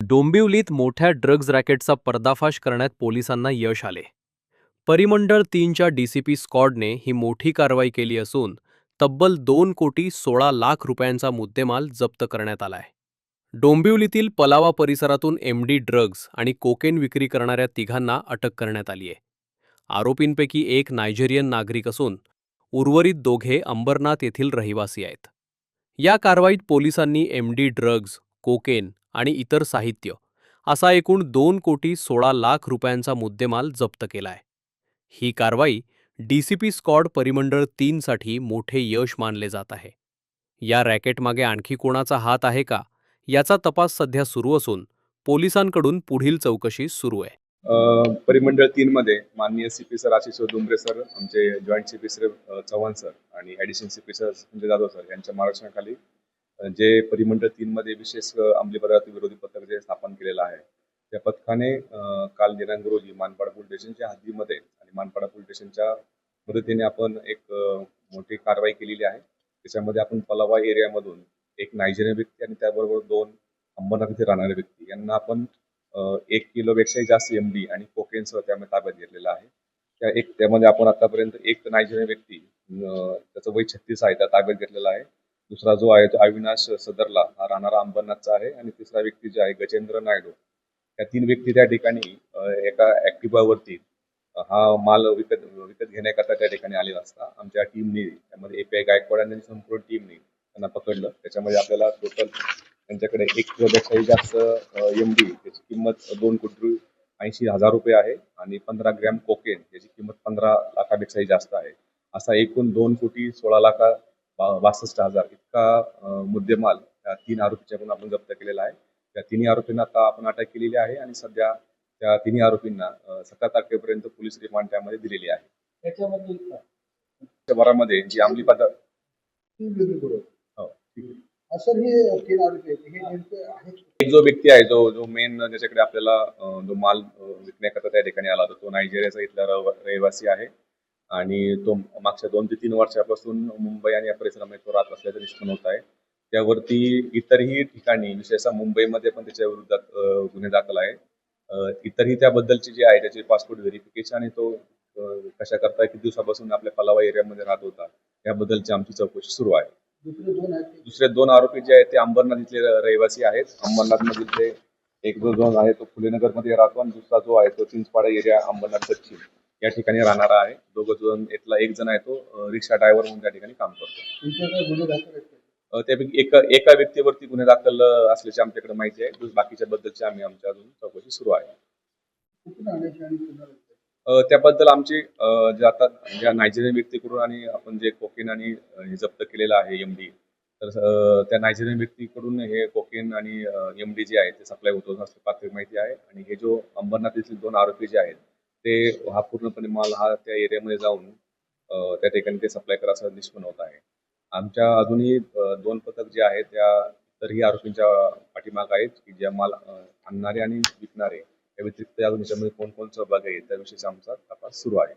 डोंबिवलीत मोठ्या ड्रग्ज रॅकेटचा पर्दाफाश करण्यात पोलिसांना यश आले. परिमंडळ 3च्या डीसीपी स्क्वॉडने ही मोठी कारवाई केली असून तब्बल 2,16,00,000 रुपयांचा मुद्देमाल जप्त करण्यात आलाय. डोंबिवलीतील पलावा परिसरातून एमडी ड्रग्ज आणि कोकेन विक्री करणाऱ्या तिघांना अटक करण्यात आली आहे. आरोपींपैकी एक नायजेरियन नागरिक असून उर्वरित दोघे अंबरनाथ येथील रहिवासी आहेत. या कारवाईत पोलिसांनी एमडी ड्रग्ज, कोकेन आणि इतर साहित्य असा एकूण 2,16,00,000 रुपयांचा मुद्देमाल जप्त केलाय. ही कारवाई डीसीपी स्क्वॉड परिमंडळ 3साठी मोठे यश मानले जात आहे. या रॅकेटमागे आणखी कोणाचा हात आहे का याचा तपास सध्या सुरू असून पोलिसांकडून पुढील चौकशी सुरू आहे. परिमंडळ 3 मध्ये माननीय CP sir Ashish Dumbre sir, आमचे joint CP sir Chavan sir आणि additional CP sir Sanjay Jadhav sir यांच्या मार्गदर्शनाखाली जे परिमंडळ 3 मध्ये विशेष अंमली पदार्थ विरोधी पथक जे स्थापन केलेलं आहे, त्या पथकाने काल दिनांक रोजी मानपाडा पोलीस स्टेशनच्या हद्दीमध्ये आणि मानपाडा पोलीस स्टेशनच्या मदतीने आपण एक मोठी कारवाई केलेली आहे. त्याच्यामध्ये आपण पलावा एरियामधून एक नायजेरियन व्यक्ती आणि त्याबरोबर 2 अंबरनाथ येथे राहणारे व्यक्ती यांना आपण 1 किलोपेक्षाही जास्त एमडी आणि कोकेनसह त्यामध्ये ताब्यात घेतलेला आहे. त्यामध्ये आपण आतापर्यंत एक नायजेरियन व्यक्ती त्याचं वय 36 आहे, त्या ताब्यात घेतलेला आहे. दुसरा जो आहे तो अविनाश सदरला, हा राहणारा अंबरनाथचा आहे. आणि तिसरा व्यक्ती जो आहे गजेंद्र नायडू. या 3 व्यक्ती त्या ठिकाणी एका ॲक्टिवावरती हा माल विकत घेण्याकरता त्या ठिकाणी आलेला असता आमच्या टीमने, त्यामध्ये API गायकवाड आणि संपूर्ण टीमने त्यांना पकडलं. त्याच्यामध्ये आपल्याला टोटल त्यांच्याकडे 1 किलोपेक्षाही जास्त एमडी, त्याची किंमत 2,80,000 रुपये आहे आणि 15 ग्रॅम कोकेन याची किंमत 15 लाखापेक्षाही जास्त आहे. असा एकूण 2,16,62,000 इतका मुद्देमाल त्या 3 आरोपीच्याकडून आपण जप्त केलेला आहे. त्या तिन्ही आरोपींना आता आपण अटक केलेली आहे आणि सध्या त्या तिन्ही आरोपींना 17 तारखेपर्यंत पोलीस रिमांड त्यामध्ये दिलेली आहे. त्याच्यामध्ये जी अंमली पदार्थ एक जो व्यक्ती आहे जो मेन ज्याच्याकडे आपल्याला जो माल विकण्याकरता त्या ठिकाणी आला होता, तो नायजेरियाचा इथला रहिवासी आहे आणि तो मागच्या 2 ते 3 वर्षापासून मुंबई आणि या परिसरामध्ये तो राहत असल्याचं निष्पन्न होत आहे. त्यावरती इतरही ठिकाणी, विशेषतः मुंबईमध्ये पण त्याच्या विरोधात गुन्हे दाखल आहे. इतरही त्याबद्दलची जी आहे त्याची पासपोर्ट व्हेरिफिकेशन आणि तो कशा करता किती दिवसापासून आपल्या पलावा एरियामध्ये राहत होता याबद्दलची आमची चौकशी सुरू आहे. दुसरे 2 आरोपी जे आहेत ते अंबरनाथ इथले रहिवासी आहेत. अंबरनाथ मधील ते एक जो आहे तो फुलेनगर मध्ये राहतो आणि दुसरा जो आहे तो चिंचपाडा एरिया अंबरनाथ पश्चिम या ठिकाणी राहणारा आहे. दोघं जण, इथला एक जण आहे तो रिक्षा ड्रायव्हर म्हणून त्या ठिकाणी काम करतो. त्यापैकी एका व्यक्तीवरती गुन्हे दाखल असल्याची आमच्याकडे माहिती आहे. बाकीच्या बद्दलची आमच्या अजून चौकशी सुरू आहे. त्याबद्दल आमची आता ज्या नायजेरियन व्यक्तीकडून आणि आपण जे कोकेन आणि हे जप्त केलेलं आहे एमडी, तर त्या नायजेरियन व्यक्तीकडून हे कोकेन आणि एमडी जे आहे ते सप्लाय होतो असं प्राथमिक माहिती आहे. आणि हे जो अंबरनाथ येथील 2 आरोपी जे आहेत ते हा पूर्णपणे माल हा त्या एरियामध्ये जाऊन त्या ठिकाणी ते सप्लाय करायचं निष्पन्न होत आहे. आमच्या अजूनही 2 पथक जे आहेत त्या इतरही आरोपींच्या पाठीमाग आहेत की ज्या माल आणणारे आणि विकणारे या व्यतिरिक्त अजून याच्यामध्ये कोण सहभागी आहे त्याविषयीचा आमचा तपास सुरू आहे.